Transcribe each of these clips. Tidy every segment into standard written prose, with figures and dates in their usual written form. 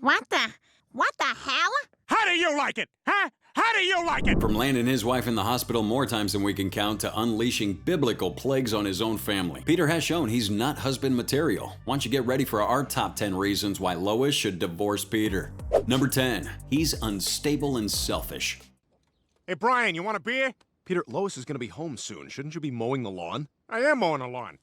What the hell? How do you like it? Huh? How do you like it? From landing his wife in the hospital more times than we can count to unleashing biblical plagues on his own family, Peter has shown he's not husband material. Why don't you get ready for our top 10 reasons why Lois should divorce Peter. Number 10. He's unstable and selfish. Hey, Brian, you want a beer? Peter, Lois is going to be home soon. Shouldn't you be mowing the lawn? I am mowing the lawn.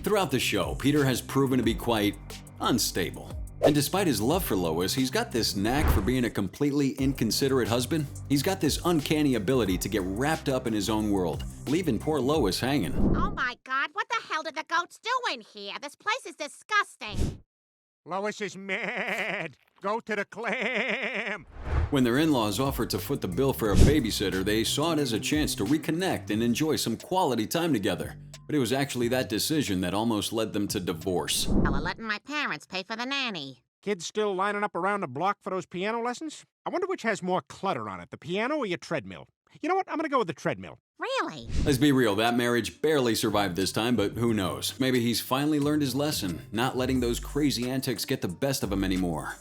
Throughout the show, Peter has proven to be quite unstable. And despite his love for Lois, he's got this knack for being a completely inconsiderate husband. He's got this uncanny ability to get wrapped up in his own world, leaving poor Lois hanging. Oh my God, what the hell did the goats do in here? This place is disgusting. Lois is mad. Go to the clam. When their in-laws offered to foot the bill for a babysitter, they saw it as a chance to reconnect and enjoy some quality time together. But it was actually that decision that almost led them to divorce. Well, letting my parents pay for the nanny. Kids still lining up around the block for those piano lessons? I wonder which has more clutter on it, the piano or your treadmill? You know what? I'm gonna go with the treadmill. Really? Let's be real, that marriage barely survived this time, but who knows? Maybe he's finally learned his lesson, not letting those crazy antics get the best of him anymore.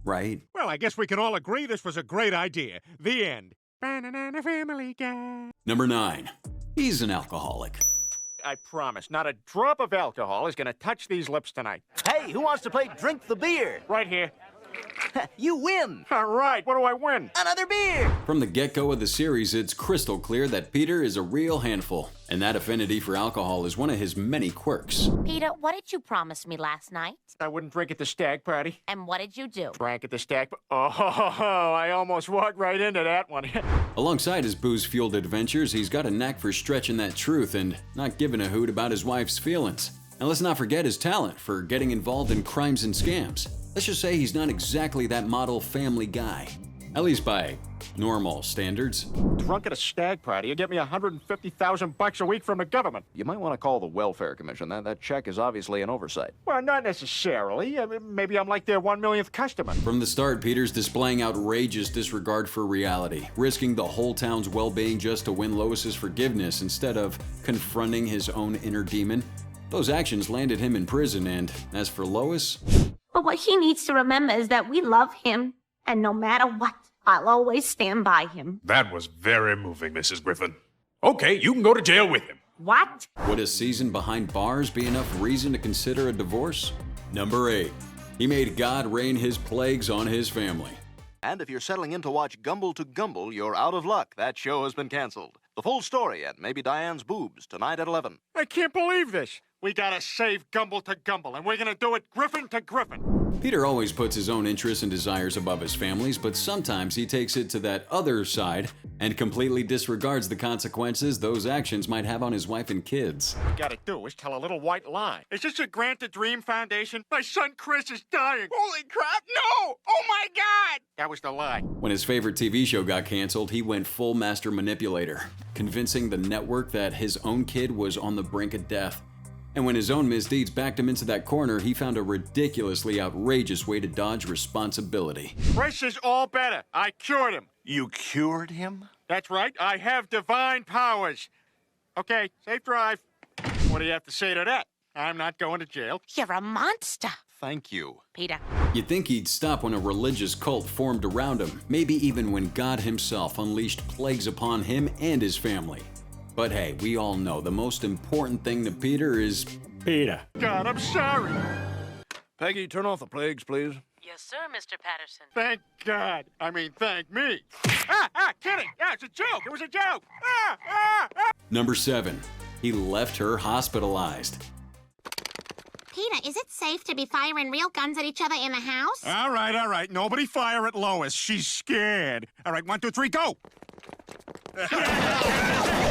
Right? Well, I guess we can all agree this was a great idea. The end. Banana Family Guy. Number 9. He's an alcoholic. I promise, not a drop of alcohol is gonna touch these lips tonight. Hey, who wants to play Drink the Beer? Right here. You win! All right, what do I win? Another beer! From the get-go of the series, it's crystal clear that Peter is a real handful, and that affinity for alcohol is one of his many quirks. Peter, what did you promise me last night? I wouldn't drink at the stag party. And what did you do? Drank at the stag Oh, I almost walked right into that one. Alongside his booze-fueled adventures, he's got a knack for stretching that truth and not giving a hoot about his wife's feelings. And let's not forget his talent for getting involved in crimes and scams. Let's just say he's not exactly that model family guy. At least by normal standards. Drunk at a stag party, you get me $150,000 a week from the government. You might want to call the Welfare Commission. That check is obviously an oversight. Well, not necessarily. Maybe I'm like their 1 millionth customer. From the start, Peter's displaying outrageous disregard for reality, risking the whole town's well-being just to win Lois's forgiveness instead of confronting his own inner demon. Those actions landed him in prison, and as for Lois... But what he needs to remember is that we love him, and no matter what, I'll always stand by him. That was very moving, Mrs. Griffin. Okay, you can go to jail with him. What? Would a season behind bars be enough reason to consider a divorce? Number 8. He made God rain his plagues on his family. And if you're settling in to watch Gumble to Gumble, you're out of luck. That show has been canceled. The full story at Maybe Diane's Boobs tonight at 11. I can't believe this. We gotta save Gumble to Gumble, and we're gonna do it Griffin to Griffin. Peter always puts his own interests and desires above his family's, but sometimes he takes it to that other side and completely disregards the consequences those actions might have on his wife and kids. What we gotta do is tell a little white lie. Is this a Grant a Dream Foundation? My son Chris is dying. Holy crap, no! Oh my God! That was the lie. When his favorite TV show got canceled, he went full master manipulator, convincing the network that his own kid was on the brink of death. And when his own misdeeds backed him into that corner, he found a ridiculously outrageous way to dodge responsibility. Chris is all better. I cured him. You cured him? That's right. I have divine powers. Okay, safe drive. What do you have to say to that? I'm not going to jail. You're a monster. Thank you. Peter. You'd think he'd stop when a religious cult formed around him, maybe even when God himself unleashed plagues upon him and his family. But hey, we all know the most important thing to Peter is Peter. God, I'm sorry. Peggy, turn off the plagues, please. Yes, sir, Mr. Patterson. Thank God. I mean, thank me. Kidding. Yeah, it's a joke. It was a joke. Number 7. He left her hospitalized. Peter, is it safe to be firing real guns at each other in the house? All right. Nobody fire at Lois. She's scared. All right, 1, 2, 3, go.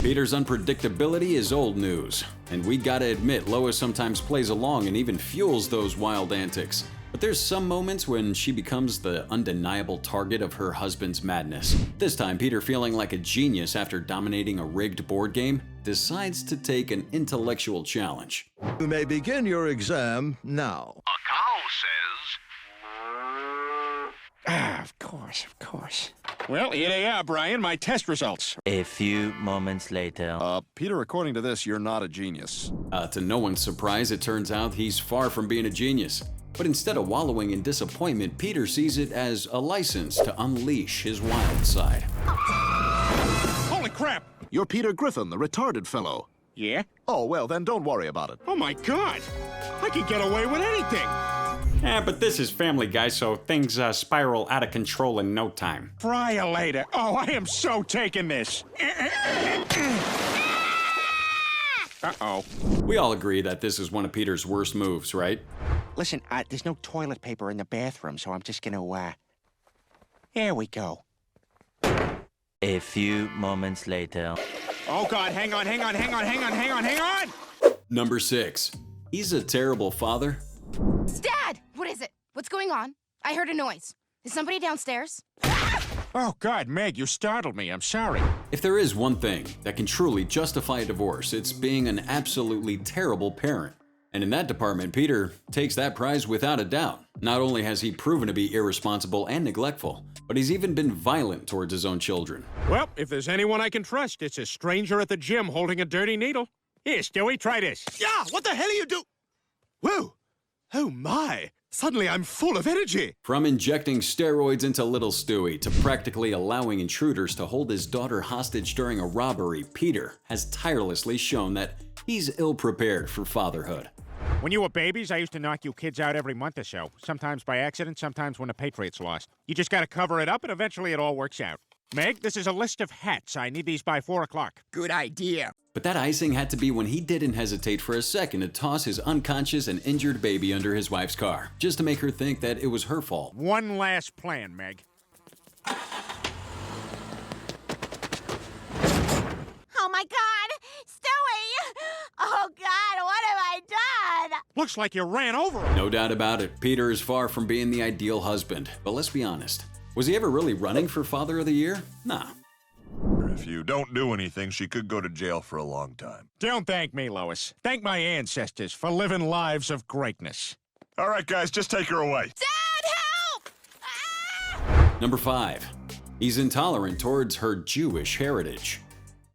Peter's unpredictability is old news, and we gotta admit Lois sometimes plays along and even fuels those wild antics. But there's some moments when she becomes the undeniable target of her husband's madness. This time, Peter, feeling like a genius after dominating a rigged board game, decides to take an intellectual challenge. You may begin your exam now. A cow says... Of course. Well, here they are, Brian, my test results. A few moments later. Peter, according to this, you're not a genius. To no one's surprise, it turns out he's far from being a genius. But instead of wallowing in disappointment, Peter sees it as a license to unleash his wild side. Holy crap! You're Peter Griffin, the retarded fellow. Yeah? Oh, well, then don't worry about it. Oh my god! I could get away with anything! Yeah, but this is Family Guy, so things spiral out of control in no time. Fry you later. Oh, I am so taking this. Uh-oh. We all agree that this is one of Peter's worst moves, right? Listen, there's no toilet paper in the bathroom, so I'm just gonna, Here we go. A few moments later. Oh, God, hang on. Number 6. He's a terrible father. Dad! What is it? What's going on? I heard a noise. Is somebody downstairs? Oh, God, Meg, you startled me. I'm sorry. If there is one thing that can truly justify a divorce, it's being an absolutely terrible parent. And in that department, Peter takes that prize without a doubt. Not only has he proven to be irresponsible and neglectful, but he's even been violent towards his own children. Well, if there's anyone I can trust, it's a stranger at the gym holding a dirty needle. Here, Stewie, try this. Yeah, what the hell are you do? Whoa! Oh my! Suddenly I'm full of energy! From injecting steroids into little Stewie to practically allowing intruders to hold his daughter hostage during a robbery, Peter has tirelessly shown that he's ill-prepared for fatherhood. When you were babies, I used to knock you kids out every month or so. Sometimes by accident, sometimes when the Patriots lost. You just gotta cover it up and eventually it all works out. Meg, this is a list of hats. I need these by 4 o'clock. Good idea. But that icing had to be when he didn't hesitate for a second to toss his unconscious and injured baby under his wife's car, just to make her think that it was her fault. One last plan, Meg. Oh my God! Stewie! Oh God, what have I done? Looks like you ran over him. No doubt about it, Peter is far from being the ideal husband. But let's be honest, was he ever really running for Father of the Year? Nah. If you don't do anything, she could go to jail for a long time. Don't thank me, Lois. Thank my ancestors for living lives of greatness. All right, guys, just take her away. Dad, help! Ah! Number 5. He's intolerant towards her Jewish heritage.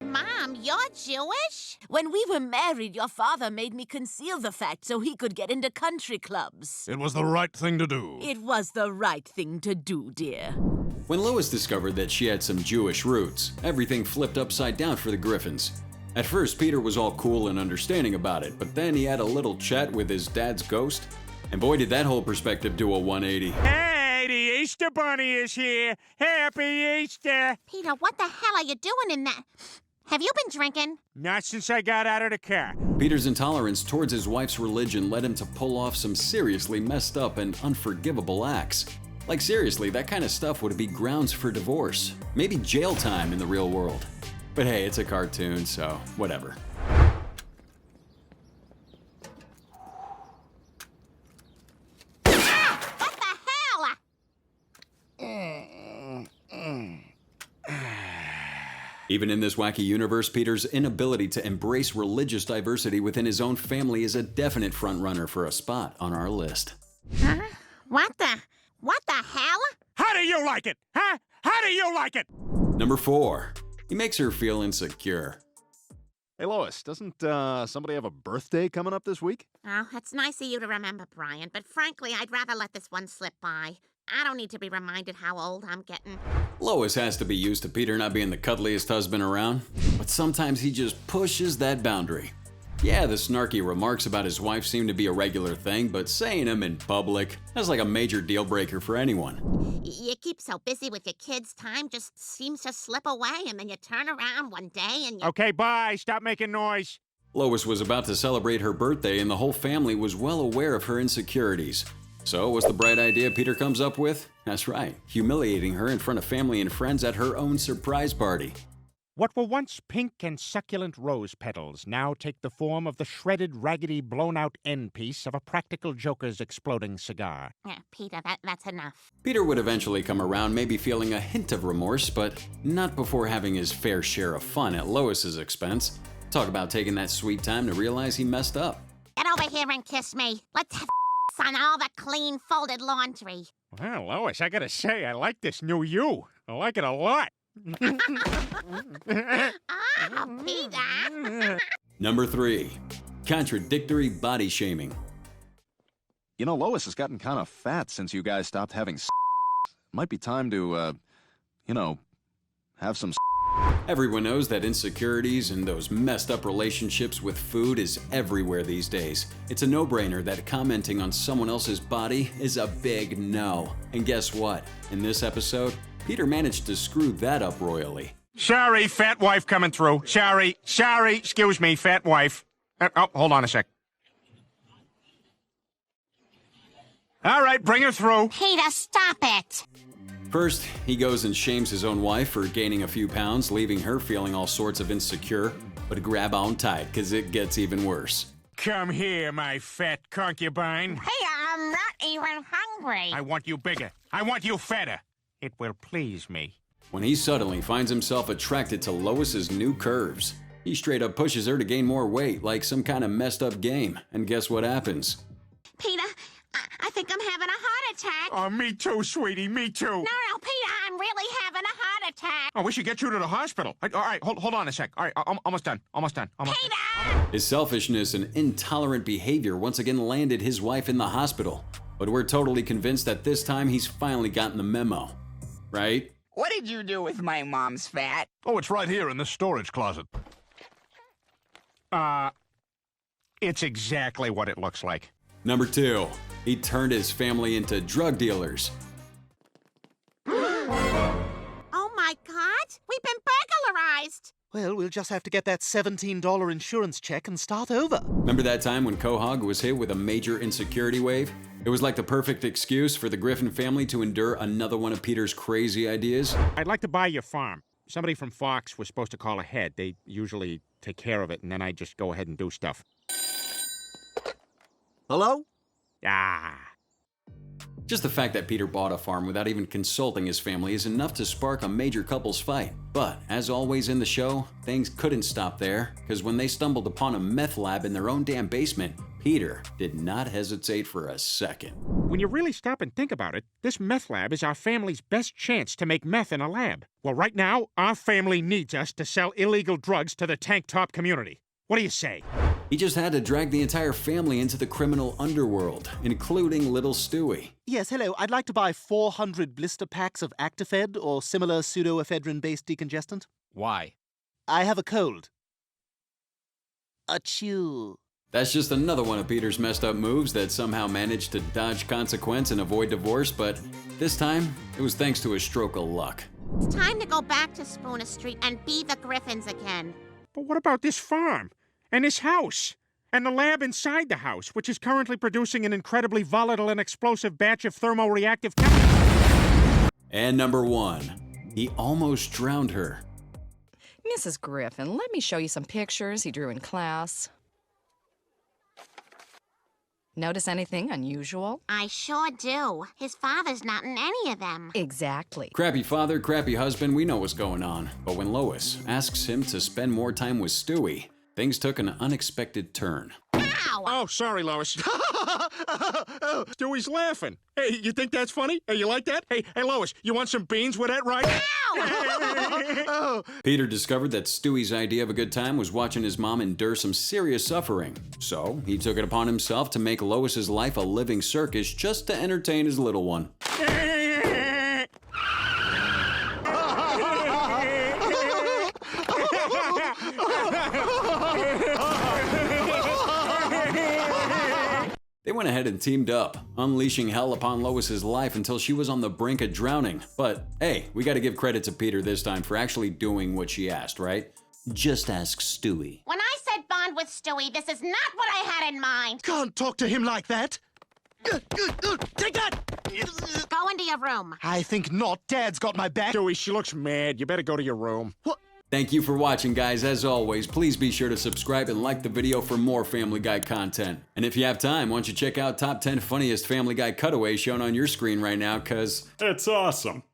Mom, you're Jewish? When we were married, your father made me conceal the fact so he could get into country clubs. It was the right thing to do. It was the right thing to do, dear. When Lois discovered that she had some Jewish roots, everything flipped upside down for the Griffins. At first, Peter was all cool and understanding about it, but then he had a little chat with his dad's ghost, and boy did that whole perspective do a 180. Hey, the Easter Bunny is here. Happy Easter. Peter, what the hell are you doing in that? Have you been drinking? Not since I got out of the car. Peter's intolerance towards his wife's religion led him to pull off some seriously messed up and unforgivable acts. Like seriously, that kind of stuff would be grounds for divorce. Maybe jail time in the real world. But hey, it's a cartoon, so whatever. What the hell? Even in this wacky universe, Peter's inability to embrace religious diversity within his own family is a definite frontrunner for a spot on our list. Huh? What the hell? How do you like it? Huh? How do you like it? Number 4. He makes her feel insecure. Hey, Lois, doesn't somebody have a birthday coming up this week? Oh, it's nice of you to remember, Brian, but frankly, I'd rather let this one slip by. I don't need to be reminded how old I'm getting. Lois has to be used to Peter not being the cuddliest husband around, but sometimes he just pushes that boundary. Yeah, the snarky remarks about his wife seem to be a regular thing, but saying them in public, that's like a major deal breaker for anyone. You keep so busy with your kids, time just seems to slip away, and then you turn around one day and you... Okay, bye. Stop making noise. Lois was about to celebrate her birthday, and the whole family was well aware of her insecurities. So what's the bright idea Peter comes up with? That's right, humiliating her in front of family and friends at her own surprise party. What were once pink and succulent rose petals now take the form of the shredded, raggedy, blown-out end piece of a practical joker's exploding cigar. Yeah, Peter, that's enough. Peter would eventually come around, maybe feeling a hint of remorse, but not before having his fair share of fun at Lois's expense. Talk about taking that sweet time to realize he messed up. Get over here and kiss me. Let's have on all the clean, folded laundry. Well, Lois, I gotta say, I like this new you. I like it a lot. Oh, Peter. Number 3. Contradictory body shaming. You know, Lois has gotten kind of fat since you guys stopped having Might be time to, have some Everyone knows that insecurities and those messed up relationships with food is everywhere these days. It's a no-brainer that commenting on someone else's body is a big no. And guess what? In this episode, Peter managed to screw that up royally. Sorry, fat wife coming through. Sorry, excuse me, fat wife. Hold on a sec. All right, bring her through. Peter, stop it. First, he goes and shames his own wife for gaining a few pounds, leaving her feeling all sorts of insecure. But grab on tight, because it gets even worse. Come here, my fat concubine. Hey, I'm not even hungry. I want you bigger. I want you fatter. It will please me. When he suddenly finds himself attracted to Lois's new curves, he straight up pushes her to gain more weight like some kind of messed up game. And guess what happens? Peter, I think I'm having a heart attack. Oh, me too, sweetie, me too. No, Peter, I'm really having a heart attack. Oh, we should get you to the hospital. All right, hold on a sec. All right, almost done. Peter! His selfishness and intolerant behavior once again landed his wife in the hospital. But we're totally convinced that this time he's finally gotten the memo. Right? What did you do with my mom's fat? Oh, it's right here in this storage closet. It's exactly what it looks like. Number 2, he turned his family into drug dealers. Oh my God, we've been burglarized. Well, we'll just have to get that $17 insurance check and start over. Remember that time when Quahog was hit with a major insecurity wave? It was like the perfect excuse for the Griffin family to endure another one of Peter's crazy ideas. I'd like to buy your farm. Somebody from Fox was supposed to call ahead. They usually take care of it, and then I just go ahead and do stuff. Hello? Just the fact that Peter bought a farm without even consulting his family is enough to spark a major couples fight. But, as always in the show, things couldn't stop there, because when they stumbled upon a meth lab in their own damn basement, Peter did not hesitate for a second. When you really stop and think about it, this meth lab is our family's best chance to make meth in a lab. Well, right now, our family needs us to sell illegal drugs to the tank top community. What do you say? He just had to drag the entire family into the criminal underworld, including little Stewie. Yes, hello. I'd like to buy 400 blister packs of Actifed or similar pseudoephedrine-based decongestant. Why? I have a cold. Achoo. That's just another one of Peter's messed up moves that somehow managed to dodge consequence and avoid divorce, but this time, it was thanks to a stroke of luck. It's time to go back to Spooner Street and be the Griffins again. But what about this farm? And this house? And the lab inside the house, which is currently producing an incredibly volatile and explosive batch of thermoreactive chemicals? And number 1, he almost drowned her. Mrs. Griffin, let me show you some pictures he drew in class. Notice anything unusual? I sure do. His father's not in any of them. Exactly. Crappy father, crappy husband, we know what's going on. But when Lois asks him to spend more time with Stewie, things took an unexpected turn. Ow! Oh, sorry, Lois. Stewie's laughing. Hey, you think that's funny? Hey, you like that? Hey, Lois, you want some beans with that, right? Ow! Peter discovered that Stewie's idea of a good time was watching his mom endure some serious suffering. So, he took it upon himself to make Lois's life a living circus just to entertain his little one. They went ahead and teamed up, unleashing hell upon Lois's life until she was on the brink of drowning. But hey, we gotta give credit to Peter this time for actually doing what she asked, right? Just ask Stewie. When I said bond with Stewie, this is not what I had in mind. Can't talk to him like that. Take that! Go into your room. I think not. Dad's got my back. Stewie, she looks mad. You better go to your room. What? Thank you for watching, guys. As always, please be sure to subscribe and like the video for more Family Guy content. And if you have time, why don't you check out top 10 funniest Family Guy cutaways shown on your screen right now, cause it's awesome.